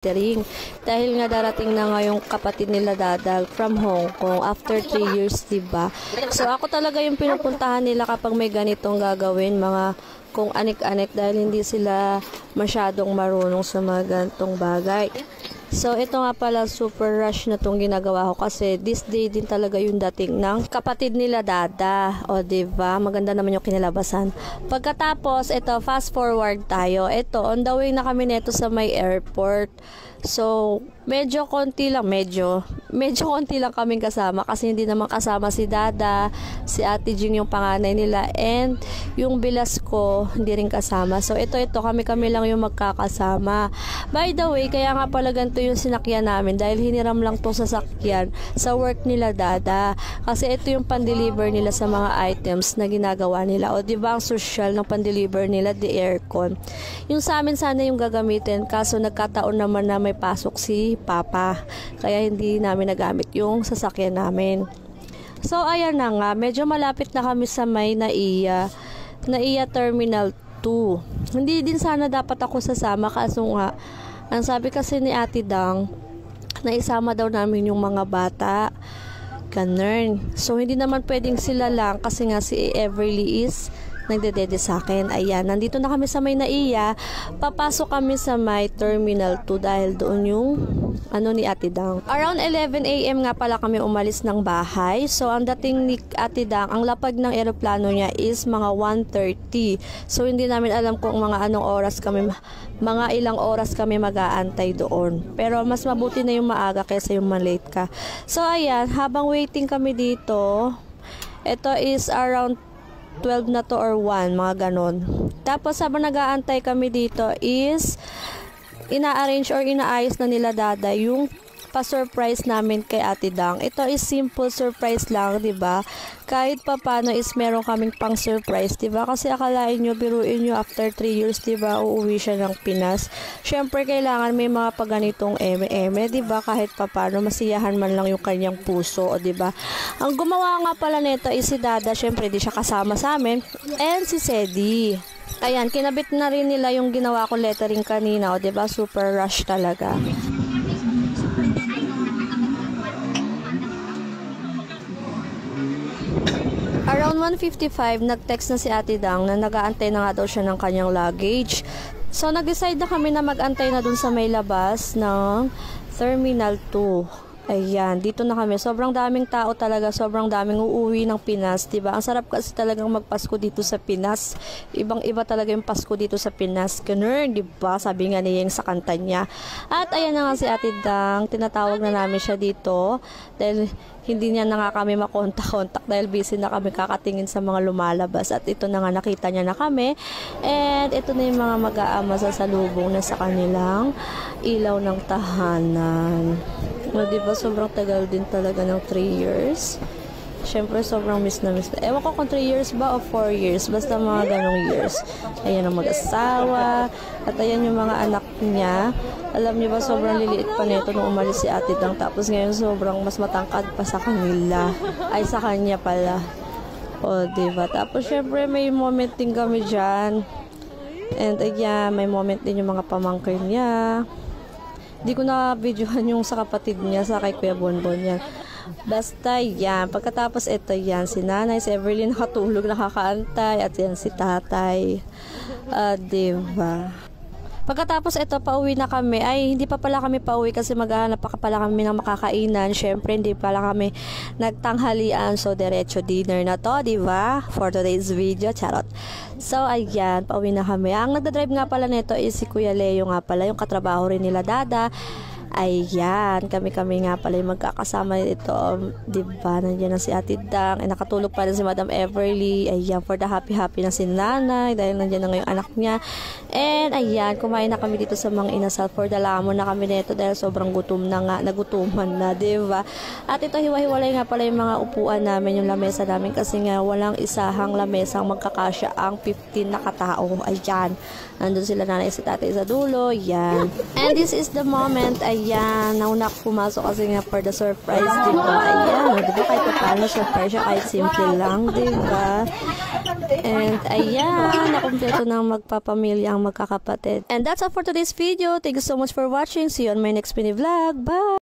catering. Dahil nga darating na nga yung kapatid nila Dada from Hong Kong after 3 years, diba? So ako talaga yung pinupuntahan nila kapag may ganitong gagawin, mga kung anik-anik, dahil hindi sila masyadong marunong sa mga ganitong bagay. So, ito nga pala, super rush na tong ginagawa ko kasi this day din talaga yung dating ng kapatid nila Dada. O, diba? Maganda naman yung kinalabasan. Pagkatapos, ito, fast forward tayo. Ito, on the way na kami neto sa may airport. So, medyo konti lang kaming kasama kasi hindi naman kasama si Dada, si Ate Jing yung panganay nila, and yung bilas ko hindi rin kasama. So, ito kami lang yung magkakasama. By the way, kaya nga pala ganito yung sinakyan namin dahil hiniram lang tong sasakyan sa work nila Dada. Kasi ito yung pan-deliver nila sa mga items na ginagawa nila. O, diba ang social ng pan-deliver nila, the aircon. Yung sa amin sana yung gagamitin, kaso nagkataon naman na may pasok si Papa. Kaya hindi namin nagamit yung sasakyan namin. So, ayan na nga. Medyo malapit na kami sa may NAIA Terminal 2. Hindi din sana dapat ako sasama kaso nga, ang sabi kasi ni Ate Dang, na isama daw namin yung mga bata. Ganun. So, hindi naman pwedeng sila lang kasi nga si Everly is nagdedede sa akin. Ayan, nandito na kami sa may NAIA. Papasok kami sa may Terminal 2 dahil doon yung ni Ate Dang. Around 11 AM nga pala kami umalis ng bahay. So, ang dating ni Ate Dang, ang lapag ng eroplano niya is mga 1:30. So, hindi namin alam kung mga ilang oras kami mag-aantay doon. Pero, mas mabuti na yung maaga kaysa yung malate ka. So, ayan, habang waiting kami dito, ito is around 12 na to or 1, mga ganon. Tapos habang nag-aantay kami dito is ina-arrange or inaayos na nila Dada yung pa-surprise namin kay Ate Dang. Ito is simple surprise lang, 'di ba? Kahit papaano is meron kaming pang-surprise, 'di ba? Kasi akalain nyo, biruin nyo after 3 years, 'di ba, uuwi siya ng Pinas. Syempre kailangan may mga paganitong eme-eme, 'di ba? Kahit papaano masiyahan man lang yung kanyang puso, o 'di ba? Ang gumawa nga pala nito is si Dada, syempre di siya kasama sa amin, and si Sedi. Ayan, kinabit na rin nila yung ginawa ko lettering kanina, o 'di ba? Super rush talaga. Around 1:55, nag-text na si Ate Dang na nag-aantay na nga daw siya ng kanyang luggage. So, nag-decide na kami na mag-antay na dun sa may labas ng Terminal 2. Ayan, dito na kami. Sobrang daming tao talaga, sobrang daming uuwi ng Pinas, diba? Ang sarap kasi talagang magpasko dito sa Pinas. Ibang-iba talaga yung Pasko dito sa Pinas. Ganun, diba? Sabi nga niya sa kanta niya. At ayan na nga si Ate Dang, tinatawag na namin siya dito dahil hindi niya na nga kami makontak-kontak dahil busy na kami kakatingin sa mga lumalabas. At ito na nga, nakita niya na kami. And ito na yung mga mag-aama sa salubong na sa kanilang ilaw ng tahanan. O, diba, sobrang tagal din talaga ng 3 years. Siyempre, sobrang miss na. Ewan ko kung 3 years ba o 4 years. Basta mga ganong years. Ayan ang mag-asawa. At ayan yung mga anak niya. Alam niyo ba, sobrang liliit pa nito nung umalis si Ate Dang. Tapos ngayon, sobrang mas matangkad pa sa kanila. Ay, sa kanya pala. O, diba? Tapos, syempre, may moment din kami dyan. And, ayan, may moment din yung mga pamangkin niya. Di ko na videohan yung sa kapatid niya, sa kay Kuya Bonbon yan. Basta yan. Pagkatapos ito yan, si Nanay, si Everly nakatulog, nakakaantay, at yan si Tatay. Diba? Pagkatapos ito, pauwi na kami. Ay, hindi pa pala kami pauwi kasi maghahanap pa pala kami ng makakainan. Syempre, hindi pala kami nagtanghalian. So, diretso dinner na to, diba? For today's video, charot. So, ayan, pauwi na kami. Ang nagdadrive nga pala nito is si Kuya Leo nga pala, yung katrabaho rin nila Dada. Ayan, kami nga pala yung magkakasama ito, diba? Nandiyan na si Ate Dang, nakatulog pa rin si Madam Everly. Ayan, for the happy na si Nanay dahil nandiyan na ngayong anak niya. And ayan, kumain na kami dito sa mga inasal, for the lamon na kami nito dahil sobrang gutom na nga, nagutuman na, diba? At ito, hiwa-hiwalay nga pala yung mga upuan namin, yung lamesa namin kasi nga walang isahang lamesang magkakasya ang 15 na katao. Ayan, nandun sila Nanay si Tatay sa dulo. Yan. And this is the moment, ayan, ayan, nauna ako pumasok kasi nga for the surprise, diba? Ayan, diba kahit paano surprise siya, kahit simple lang, diba? And ayan, nakumpleto ng magpapamilya ang magkakapatid. And that's all for today's video. Thank you so much for watching. See you on my next mini vlog. Bye!